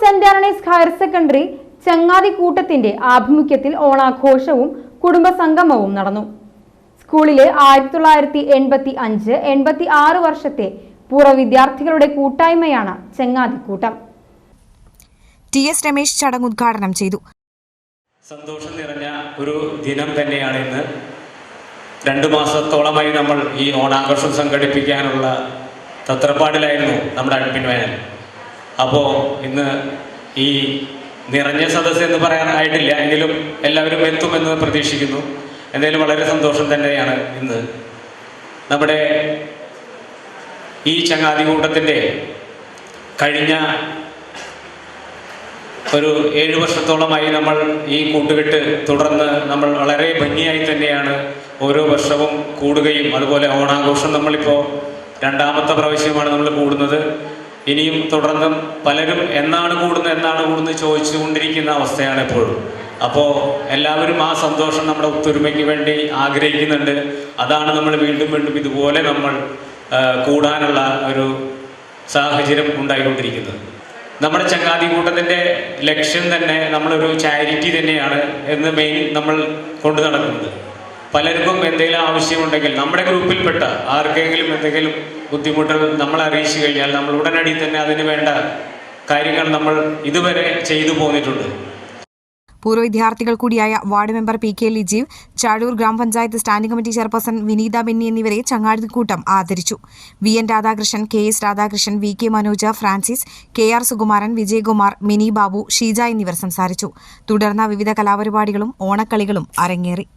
Saint Antony's higher secondary ചങ്ങാതിക്കൂട്ടത്തിന്റെ ആഭിമുഖ്യത്തിൽ ഓണാഘോഷവും കുടുംബസംഗമവും നടന്നു. സ്കൂളിലെ 1985-86 വർഷത്തെ പൂർവ്വ വിദ്യാർത്ഥികളുടെ കൂട്ടായ്മയാണ് ചങ്ങാതിക്കൂട്ടം. TS രമേശ് ചടങ്ങ് ഉദ്ഘാടനം ചെയ്തു. സന്തോഷം നിറഞ്ഞ ഒരു ദിനം തന്നെയാണ് ഇന്ന്. 2 മാസത്തോളമായി നമ്മൾ ഈ ഓണാഘോഷം സംഘടിപ്പിക്കാനുള്ള തത്രപ്പാടിലായിരുന്നു നമ്മുടെ അഡ്മിൻ പാനൽ. അപ്പോൾ ഇന്ന് ഈ നിറഞ്ഞ സദസ്സ് എന്ന് പറയാനായിട്ടില്ല, എങ്കിലും എല്ലാവരും എത്തുമെന്ന് പ്രതീക്ഷിക്കുന്നു. എന്തായാലും വളരെ സന്തോഷം തന്നെയാണ് ഇന്ന്. നമ്മുടെ ഈ ചങ്ങാതിക്കൂട്ടത്തിൻ്റെ കഴിഞ്ഞ ഒരു 7 വർഷത്തോളമായി നമ്മൾ ഈ കൂട്ടുകെട്ട് തുടർന്ന് നമ്മൾ വളരെ ഭംഗിയായി തന്നെയാണ് ഓരോ വർഷവും കൂടുകയും, അതുപോലെ ഓണാഘോഷം നമ്മളിപ്പോൾ 2ാമത്തെ പ്രാവശ്യമാണ് നമ്മൾ കൂടുന്നത്. ഇനിയും തുടർന്നും പലരും എന്നാണ് കൂടുന്നത് ചോദിച്ചുകൊണ്ടിരിക്കുന്ന അവസ്ഥയാണ് എപ്പോഴും. അപ്പോൾ എല്ലാവരും ആ സന്തോഷം നമ്മുടെ ഒത്തൊരുമയ്ക്ക് വേണ്ടി ആഗ്രഹിക്കുന്നുണ്ട്. അതാണ് നമ്മൾ വീണ്ടും ഇതുപോലെ നമ്മൾ കൂടാനുള്ള ഒരു സാഹചര്യം ഉണ്ടായിക്കൊണ്ടിരിക്കുന്നത്. നമ്മുടെ ചങ്ങാതിക്കൂട്ടത്തിൻ്റെ ലക്ഷ്യം തന്നെ നമ്മളൊരു ചാരിറ്റി തന്നെയാണ് എന്ന് മെയിൻ നമ്മൾ കൊണ്ടു നടക്കുന്നത്. പലർക്കും എന്തെങ്കിലും ആവശ്യമുണ്ടെങ്കിൽ നമ്മുടെ ഗ്രൂപ്പിൽപ്പെട്ട ആർക്കെങ്കിലും എന്തെങ്കിലും ബുദ്ധിമുട്ടുകൾ നമ്മളെ അറിയിച്ചു കഴിഞ്ഞാൽ നമ്മൾ ഉടനടി തന്നെ അതിന് വേണ്ട കാര്യങ്ങൾ നമ്മൾ ഇതുവരെ ചെയ്തു പോന്നിട്ടുണ്ട്. പൂർവ്വ വിദ്യാർത്ഥികൾ കൂടിയായ ward member PK Lijeev, Chazhur ഗ്രാമപഞ്ചായത്ത് standing committee chairperson Vineetha Benny എന്നിവരെ ചങ്ങാതിക്കൂട്ടം ആദരിച്ചു. VN Radhakrishnan, KS Radhakrishnan, VK Manoj, Francis, KR Sukumaran, Vijayakumar, Mini Babu, Sheeja എന്നിവർ സംസാരിച്ചു. തുടർന്ന് വിവിധ കലാപരിപാടികളും ഓണക്കളികളും അരങ്ങേറി.